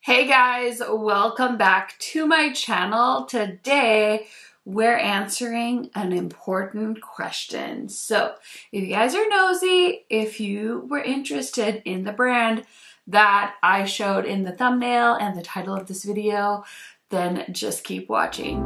Hey guys, welcome back to my channel. Today we're answering an important question. So if you guys are nosy, if you were interested in the brand that I showed in the thumbnail and the title of this video, then just keep watching.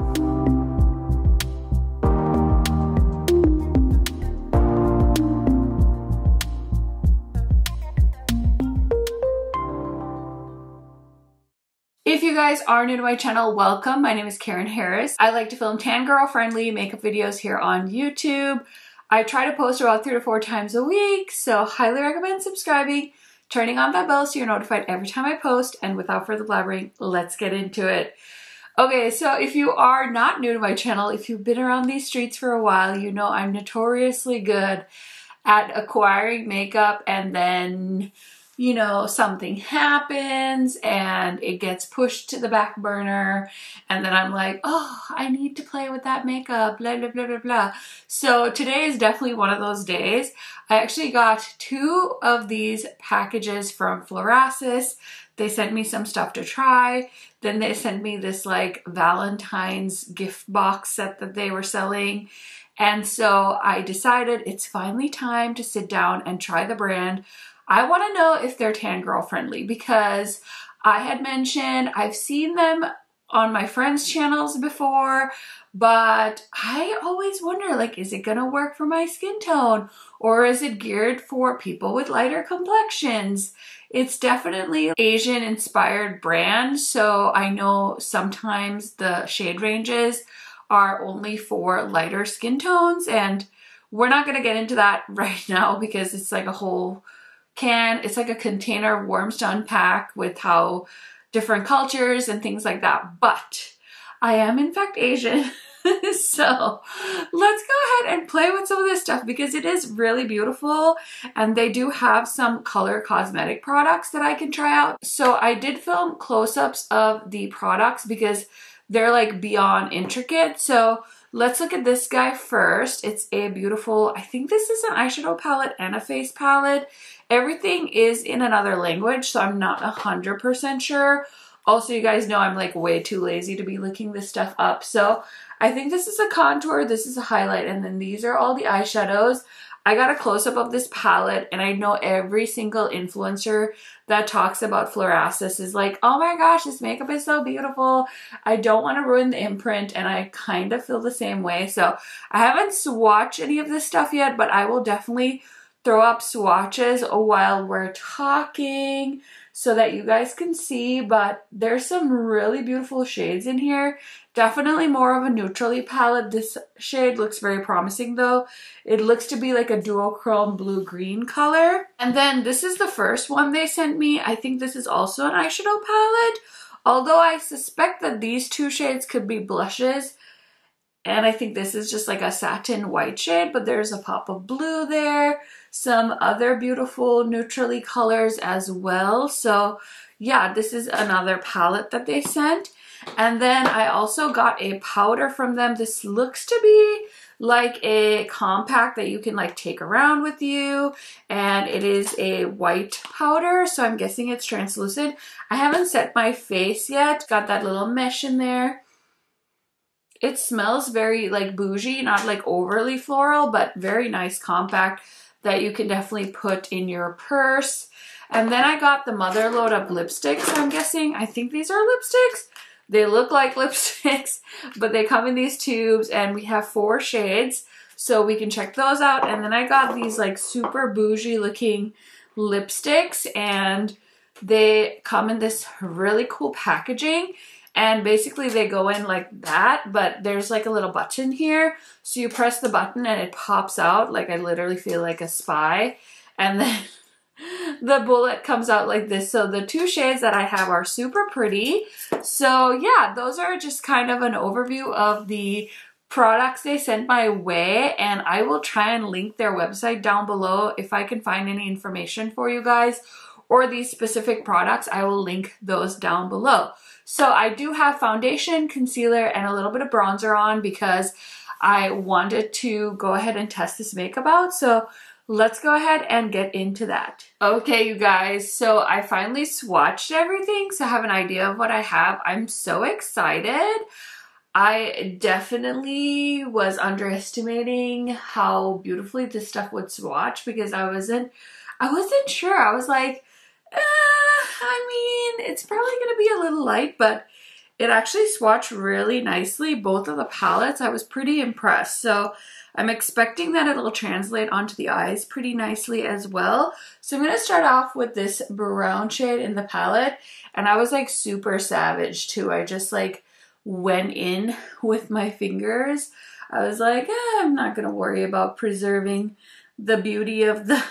If you guys are new to my channel, welcome. My name is KARENHARRIS. I like to film tan girl friendly makeup videos here on YouTube. I try to post about 3 to 4 times a week, so highly recommend subscribing, turning on that bell so you're notified every time I post, and without further blabbering, let's get into it. Okay, so if you are not new to my channel, if you've been around these streets for a while, you know I'm notoriously good at acquiring makeup and then something happens and it gets pushed to the back burner, and then I'm like, oh, I need to play with that makeup, blah, blah, blah, blah, blah. So today is definitely one of those days. I actually got 2 of these packages from Florasis. They sent me some stuff to try. Then they sent me this like Valentine's gift box set that they were selling. And so I decided it's finally time to sit down and try the brand. I want to know if they're tan girl friendly, because I had mentioned I've seen them on my friends' channels before, but I always wonder, like, is it going to work for my skin tone, or is it geared for people with lighter complexions? It's definitely an Asian inspired brand, so I know sometimes the shade ranges are only for lighter skin tones, and we're not going to get into that right now because it's like a whole it's like a container of worms to unpack with how different cultures and things like that. But I am in fact Asian. So let's go ahead and play with some of this stuff because it is really beautiful, and they do have some color cosmetic products that I can try out. So I did film close-ups of the products because they're like beyond intricate. So let's look at this guy first. It's a beautiful, I think this is an eyeshadow palette and a face palette. Everything is in another language, so I'm not 100% sure. Also, you guys know I'm like way too lazy to be looking this stuff up. So I think this is a contour, this is a highlight, and then these are all the eyeshadows. I got a close-up of this palette, and I know every single influencer that talks about Florasis is like, oh my gosh, this makeup is so beautiful. I don't want to ruin the imprint, and I kind of feel the same way. So I haven't swatched any of this stuff yet, but I will definitely throw up swatches while we're talking so that you guys can see. But there's some really beautiful shades in here. Definitely more of a neutrally palette. This shade looks very promising though. It looks to be like a duochrome blue-green color. And then this is the first one they sent me. I think this is also an eyeshadow palette, although I suspect that these 2 shades could be blushes. And I think this is just like a satin white shade, but there's a pop of blue there. Some other beautiful neutrally colors as well. So yeah, this is another palette that they sent. And then I also got a powder from them. This looks to be like a compact that you can like take around with you. And it is a white powder, so I'm guessing it's translucent. I haven't set my face yet. Got that little mesh in there. It smells very like bougie, not like overly floral, but very nice compact that you can definitely put in your purse. And then I got the mother load of lipsticks, I'm guessing. I think these are lipsticks. They look like lipsticks, but they come in these tubes, and we have 4 shades, so we can check those out. And then I got these like super bougie looking lipsticks, and they come in this really cool packaging. And basically they go in like that, but there's like a little button here. So you press the button and it pops out. Like I literally feel like a spy. And then the bullet comes out like this. So the 2 shades that I have are super pretty. So yeah, those are just kind of an overview of the products they sent my way. And I will try and link their website down below if I can find any information for you guys. Or these specific products, I will link those down below. So I do have foundation, concealer, and a little bit of bronzer on because I wanted to go ahead and test this makeup out. So let's go ahead and get into that. Okay, you guys, so I finally swatched everything, so I have an idea of what I have. I'm so excited. I definitely was underestimating how beautifully this stuff would swatch because I wasn't sure. I was like, I mean, it's probably going to be a little light, but it actually swatched really nicely. Both of the palettes, I was pretty impressed. So I'm expecting that it'll translate onto the eyes pretty nicely as well. So I'm going to start off with this brown shade in the palette. And I was like super savage too. I just like went in with my fingers. I was like, I'm not going to worry about preserving the beauty of the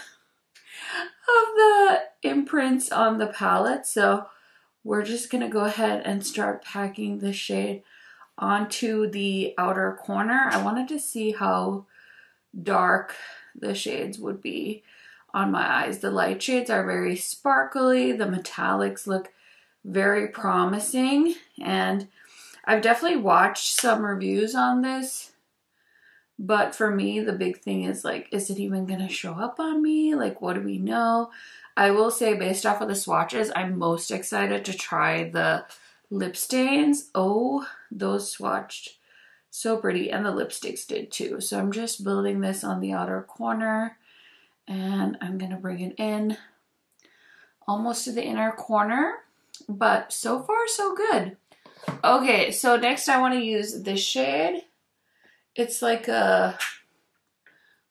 imprints on the palette. So we're just going to go ahead and start packing the shade onto the outer corner. I wanted to see how dark the shades would be on my eyes. The light shades are very sparkly. The metallics look very promising. And I've definitely watched some reviews on this. But for me, the big thing is like, is it even going to show up on me? Like, what do we know? I will say based off of the swatches, I'm most excited to try the lip stains. Oh, those swatched so pretty, and the lipsticks did too. So I'm just building this on the outer corner and I'm gonna bring it in almost to the inner corner, but so far so good. Okay, so next I want to use this shade. It's like a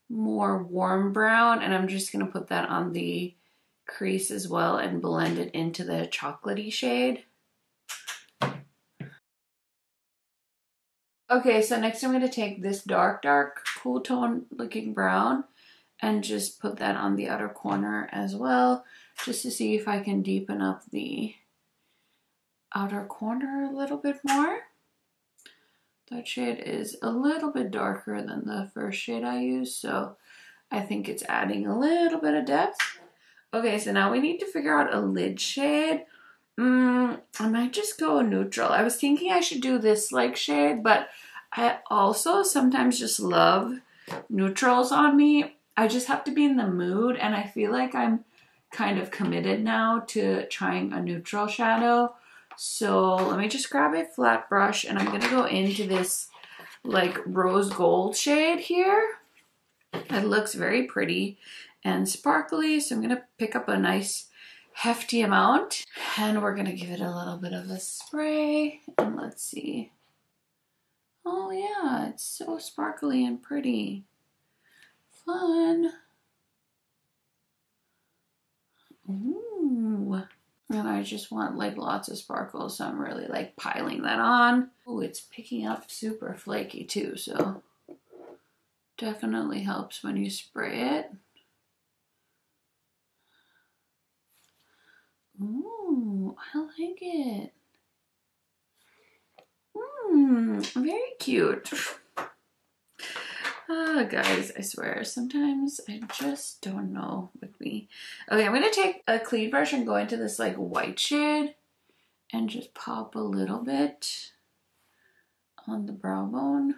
more warm brown, and I'm just gonna put that on the crease as well and blend it into the chocolatey shade. Okay, so next I'm going to take this dark cool tone looking brown and just put that on the outer corner as well, just to see if I can deepen up the outer corner a little bit more. That shade is a little bit darker than the first shade I used, so I think it's adding a little bit of depth. Okay, so now we need to figure out a lid shade. I might just go neutral. I was thinking I should do this like shade, but I also sometimes just love neutrals on me. I just have to be in the mood, and I feel like I'm kind of committed now to trying a neutral shadow. So let me just grab a flat brush, and I'm gonna go into this like rose gold shade here. It looks very pretty and sparkly, so I'm gonna pick up a nice hefty amount, and we're gonna give it a little bit of a spray, and let's see. Oh yeah, it's so sparkly and pretty. Fun. Ooh. And I just want like lots of sparkles, so I'm really like piling that on. Oh, it's picking up super flaky too, so definitely helps when you spray it. Ooh, I like it. Very cute. Guys, I swear, sometimes I just don't know with me. Okay, I'm gonna take a clean brush and go into this like white shade and just pop a little bit on the brow bone.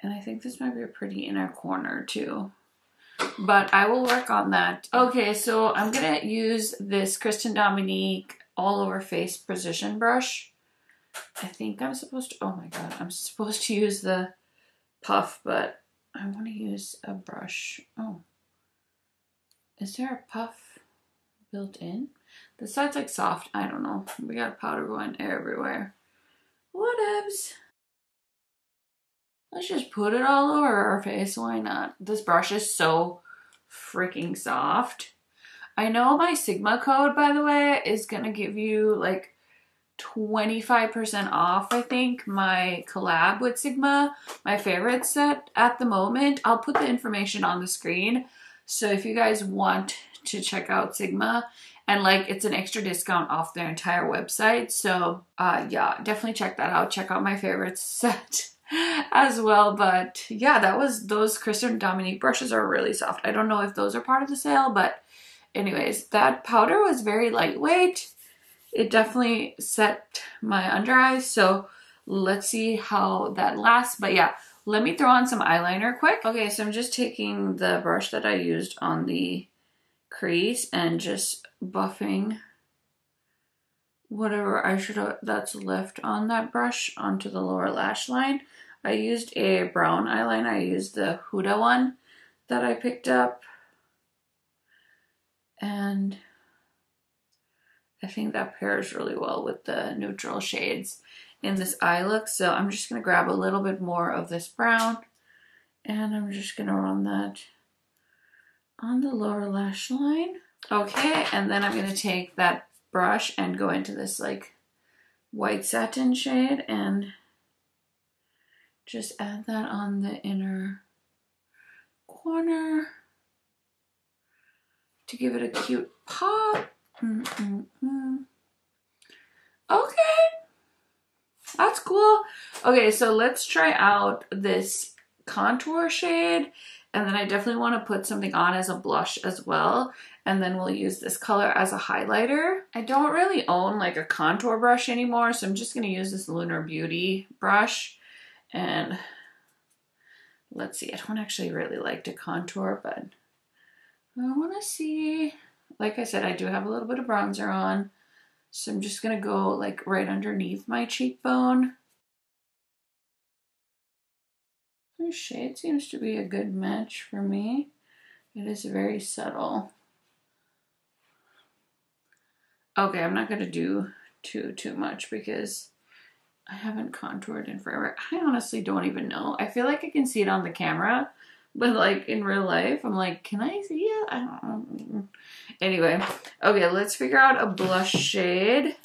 And I think this might be a pretty inner corner too, but I will work on that. Okay, so I'm gonna use this Kristen Dominique all over face precision brush. I think I'm supposed to, oh my god, I'm supposed to use the puff, but I want to use a brush. Oh, is there a puff built in? This side's like soft. I don't know. We got powder going everywhere. Whatevs. Let's just put it all over our face. Why not? This brush is so freaking soft. I know my Sigma code, by the way, is gonna give you like 25% off, I think, my collab with Sigma, my favorite set at the moment. I'll put the information on the screen. So if you guys want to check out Sigma, and like it's an extra discount off their entire website. So yeah, definitely check that out. Check out my favorite set as well. But yeah, those Kristen Dominique brushes are really soft. I don't know if those are part of the sale, but anyways, that powder was very lightweight. It definitely set my under eyes, so let's see how that lasts. But yeah, let me throw on some eyeliner quick. Okay, so I'm just taking the brush that I used on the crease and just buffing whatever eyeshadow that's left on that brush onto the lower lash line. I used a brown eyeliner. I used the Huda one that I picked up. And I think that pairs really well with the neutral shades in this eye look. So I'm just going to grab a little bit more of this brown and I'm just going to run that on the lower lash line. Okay, and then I'm going to take that brush and go into this like white satin shade and just add that on the inner corner to give it a cute pop. Okay, that's cool. Okay, so let's try out this contour shade, and then I definitely want to put something on as a blush as well, and then we'll use this color as a highlighter. I don't really own like a contour brush anymore, so I'm just going to use this Lunar Beauty brush, and let's see, I don't actually really like to contour, but I want to see. Like I said, I do have a little bit of bronzer on, so I'm just going to go like right underneath my cheekbone. This shade seems to be a good match for me. It is very subtle. Okay, I'm not going to do too much because I haven't contoured in forever. I honestly don't even know. I feel like I can see it on the camera, but like in real life, I'm like, can I see it? I don't know. Anyway, okay, let's figure out a blush shade.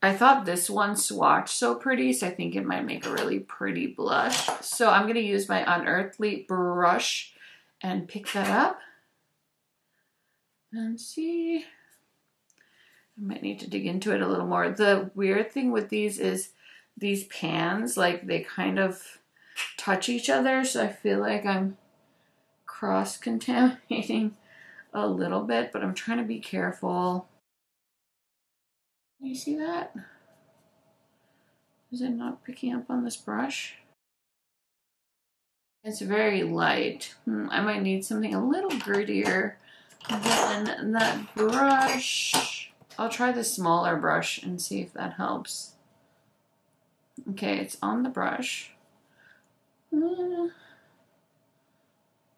I thought this one swatched so pretty, so I think it might make a really pretty blush. So I'm going to use my Unearthly brush and pick that up. And see. I might need to dig into it a little more. The weird thing with these is these pans, like they kind of touch each other, so I feel like I'm cross-contaminating a little bit, but I'm trying to be careful. You see that? Is it not picking up on this brush? It's very light. I might need something a little grittier than that brush. I'll try the smaller brush and see if that helps. Okay, it's on the brush.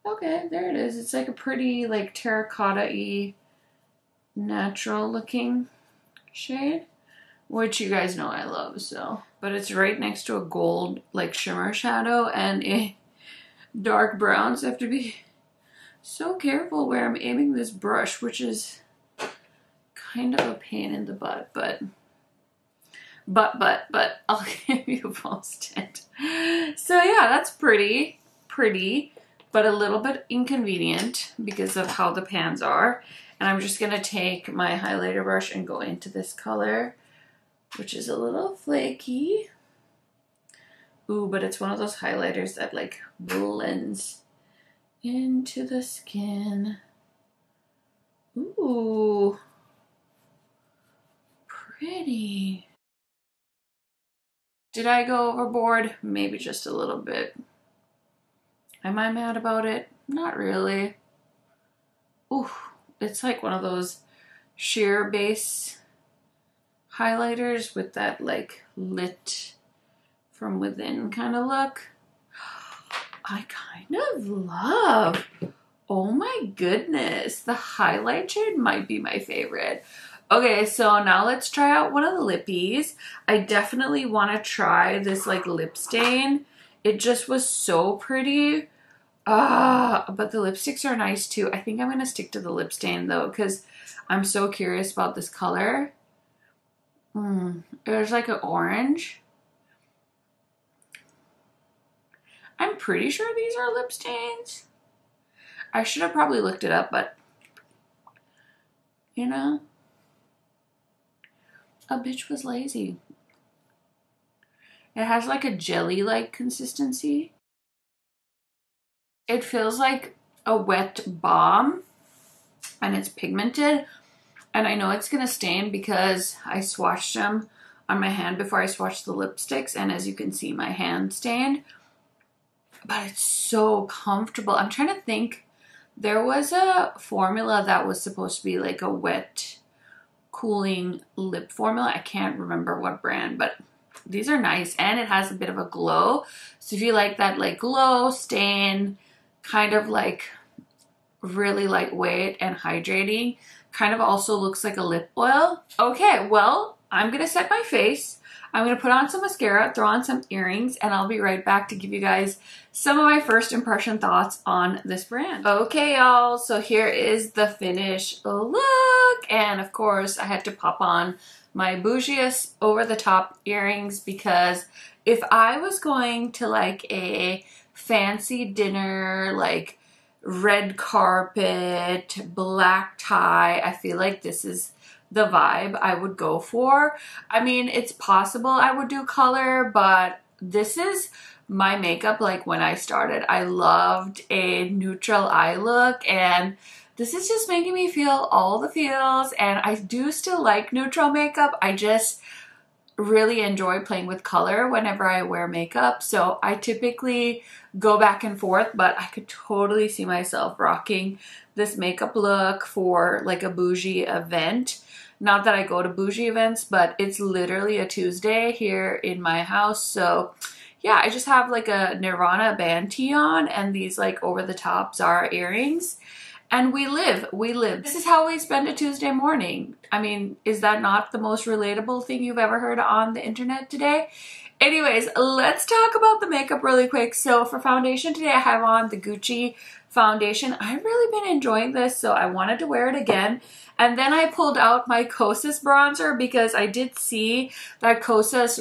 Okay, there it is. It's like a pretty like terracotta-y natural looking shade, which you guys know I love, so. But it's right next to a gold like shimmer shadow and a dark brown, so I have to be so careful where I'm aiming this brush, which is kind of a pain in the butt, but I'll give you a post it. So yeah, that's pretty, but a little bit inconvenient because of how the pans are. And I'm just gonna take my highlighter brush and go into this color, which is a little flaky. Ooh, but it's one of those highlighters that like blends into the skin. Ooh, pretty. Did I go overboard? Maybe just a little bit. Am I mad about it? Not really. Ooh, it's like one of those sheer base highlighters with that like lit from within kind of look. I kind of love. Oh my goodness. The highlight shade might be my favorite. Okay, so now let's try out one of the lippies. I definitely want to try this like lip stain. It just was so pretty. But the lipsticks are nice too. I think I'm going to stick to the lip stain though, because I'm so curious about this color. There's like an orange. I'm pretty sure these are lip stains. I should have probably looked it up, but you know, a bitch was lazy. It has like a jelly-like consistency. It feels like a wet balm and it's pigmented. And I know it's going to stain because I swatched them on my hand before I swatched the lipsticks. And as you can see, my hand stained. but it's so comfortable. I'm trying to think. There was a formula that was supposed to be like a wet cooling lip formula. I can't remember what brand, but these are nice, and it has a bit of a glow. So if you like that like glow, stain, kind of like really lightweight and hydrating, kind of also looks like a lip oil. Okay, well, I'm gonna set my face. I'm gonna put on some mascara, throw on some earrings, and I'll be right back to give you guys some of my first impression thoughts on this brand. Okay, y'all, so here is the finished look. And of course, I had to pop on my bougiest over-the-top earrings because if I was going to like a fancy dinner, like red carpet, black tie, I feel like this is the vibe I would go for. I mean, it's possible I would do color, but this is my makeup like when I started. I loved a neutral eye look, and this is just making me feel all the feels. And I do still like neutral makeup. I just really enjoy playing with color whenever I wear makeup. So I typically go back and forth, but I could totally see myself rocking this makeup look for like a bougie event. Not that I go to bougie events, but it's literally a Tuesday here in my house. So yeah, I just have like a Nirvana band tee on and these like over the top Zara earrings. And we live. This is how we spend a Tuesday morning. I mean, is that not the most relatable thing you've ever heard on the internet today? Anyways, let's talk about the makeup really quick. So for foundation today, I have on the Gucci foundation. I've really been enjoying this, so I wanted to wear it again. And then I pulled out my Kosas bronzer because I did see that Kosas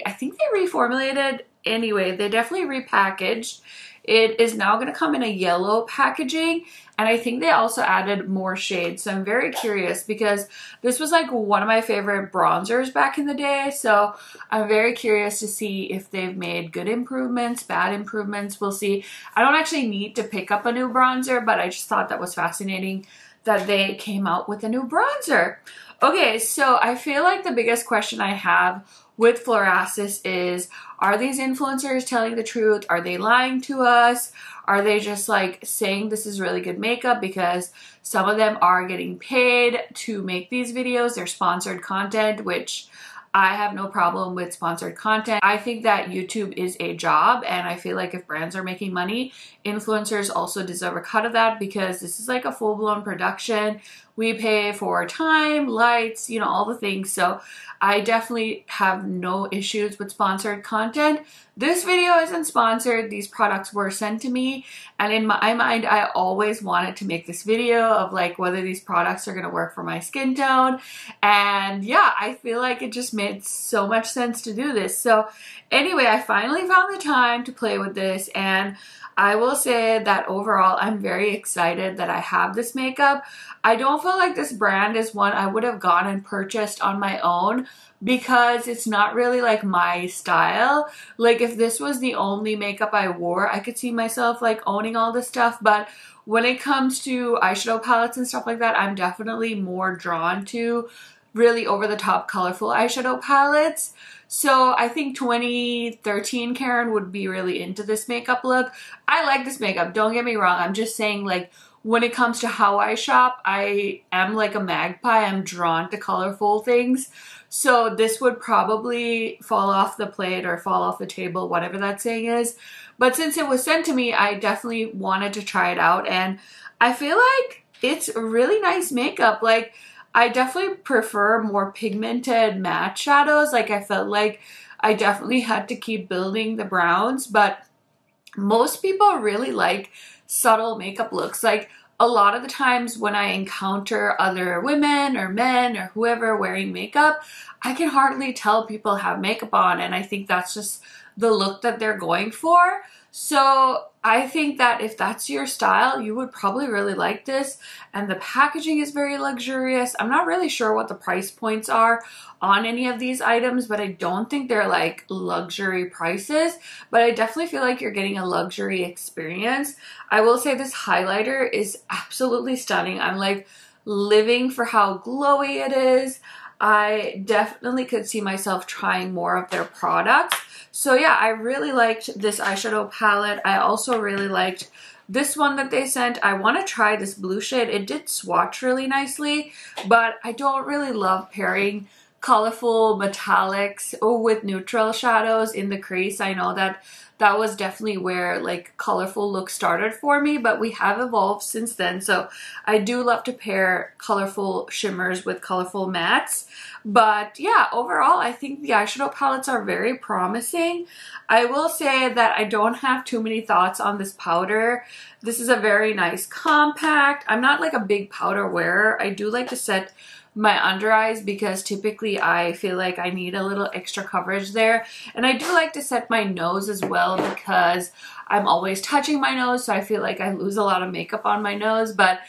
I think they reformulated. Anyway, they definitely repackaged. It is now going to come in a yellow packaging, and I think they also added more shades. So I'm very curious because this was like one of my favorite bronzers back in the day. So I'm very curious to see if they've made good improvements, bad improvements. We'll see. I don't actually need to pick up a new bronzer, but I just thought that was fascinating that they came out with a new bronzer. Okay, so I feel like the biggest question I have with florasis is, are these influencers telling the truth? Are they lying to us? Are they just like saying this is really good makeup because some of them are getting paid to make these videos? They're sponsored content, which I have no problem with sponsored content. I think that YouTube is a job, and I feel like if brands are making money, influencers also deserve a cut of that because this is like a full-blown production. We pay for time, lights, you know, all the things. So I definitely have no issues with sponsored content. This video isn't sponsored. These products were sent to me. And in my mind, I always wanted to make this video of like whether these products are going to work for my skin tone. And yeah, I feel like it just made so much sense to do this. So anyway, I finally found the time to play with this, and I will say that overall, I'm very excited that I have this makeup. I don't feel like this brand is one I would have gone and purchased on my own because it's not really like my style. Like if this was the only makeup I wore, I could see myself like owning all this stuff. But when it comes to eyeshadow palettes and stuff like that, I'm definitely more drawn to really over-the-top colorful eyeshadow palettes. So I think 2013 Karen would be really into this makeup look. I like this makeup, don't get me wrong. I'm just saying, like, when it comes to how I shop, I am like a magpie. I'm drawn to colorful things. So this would probably fall off the plate or fall off the table, whatever that saying is. But since it was sent to me, I definitely wanted to try it out. And I feel like it's really nice makeup. Like, I definitely prefer more pigmented matte shadows. Like, I felt like I definitely had to keep building the browns, but most people really like subtle makeup looks. Like, a lot of the times when I encounter other women or men or whoever wearing makeup, I can hardly tell people have makeup on, and I think that's just the look that they're going for. So I think that if that's your style, you would probably really like this. And the packaging is very luxurious. I'm not really sure what the price points are on any of these items, but I don't think they're like luxury prices. But I definitely feel like you're getting a luxury experience. I will say this highlighter is absolutely stunning. I'm like living for how glowy it is. I definitely could see myself trying more of their products. So yeah, I really liked this eyeshadow palette. I also really liked this one that they sent. I want to try this blue shade. It did swatch really nicely, but I don't really love pairing colorful metallics with neutral shadows in the crease. I know that that was definitely where like colorful looks started for me, but we have evolved since then. So I do love to pair colorful shimmers with colorful mattes. But yeah, overall, I think the eyeshadow palettes are very promising. I will say that I don't have too many thoughts on this powder. This is a very nice compact. I'm not like a big powder wearer. I do like to set my under eyes because typically I feel like I need a little extra coverage there. And I do like to set my nose as well because I'm always touching my nose, so I feel like I lose a lot of makeup on my nose. But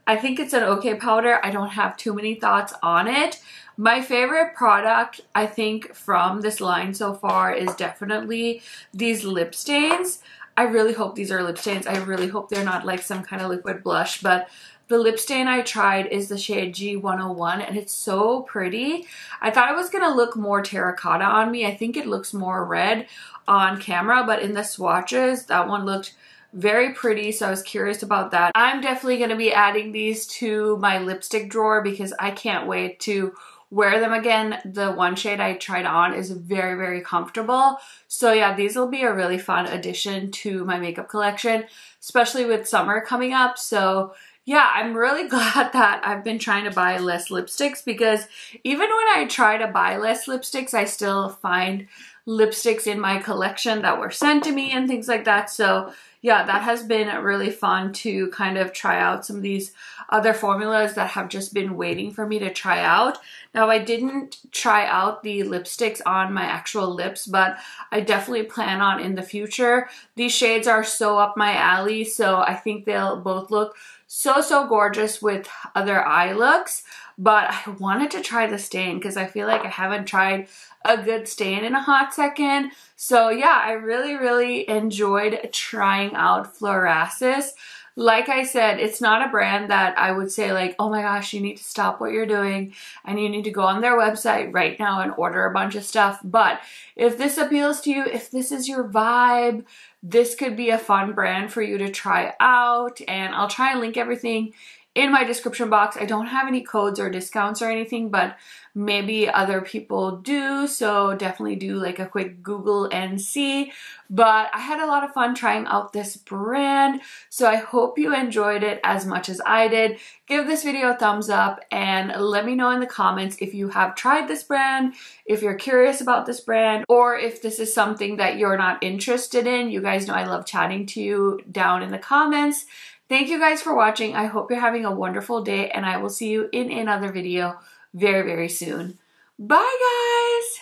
I think it's an okay powder. I don't have too many thoughts on it. My favorite product, I think, from this line so far is definitely these lip stains. I really hope these are lip stains. I really hope they're not like some kind of liquid blush, but the lip stain I tried is the shade G101, and it's so pretty. I thought it was going to look more terracotta on me. I think it looks more red on camera, but in the swatches, that one looked very pretty, so I was curious about that. I'm definitely going to be adding these to my lipstick drawer because I can't wait to wear them again. The one shade I tried on is very, very comfortable. So yeah, these will be a really fun addition to my makeup collection, especially with summer coming up. So yeah, I'm really glad that I've been trying to buy less lipsticks because even when I try to buy less lipsticks, I still find lipsticks in my collection that were sent to me and things like that. So yeah, that has been really fun to kind of try out some of these other formulas that have just been waiting for me to try out. Now, I didn't try out the lipsticks on my actual lips, but I definitely plan on in the future. These shades are so up my alley, so I think they'll both look so gorgeous with other eye looks. But I wanted to try the stain because I feel like I haven't tried a good stain in a hot second. So yeah, I really enjoyed trying out Florasis. Like I said, it's not a brand that I would say like, oh my gosh, you need to stop what you're doing and you need to go on their website right now and order a bunch of stuff. But if this appeals to you, if this is your vibe, this could be a fun brand for you to try out. And I'll try and link everything in my description box. I don't have any codes or discounts or anything, but maybe other people do, so definitely do like a quick Google and see. But I had a lot of fun trying out this brand, so I hope you enjoyed it as much as I did. Give this video a thumbs up and let me know in the comments if you have tried this brand, if you're curious about this brand, or if this is something that you're not interested in. You guys know I love chatting to you down in the comments. Thank you guys for watching. I hope you're having a wonderful day, and I will see you in another video very soon. Bye guys!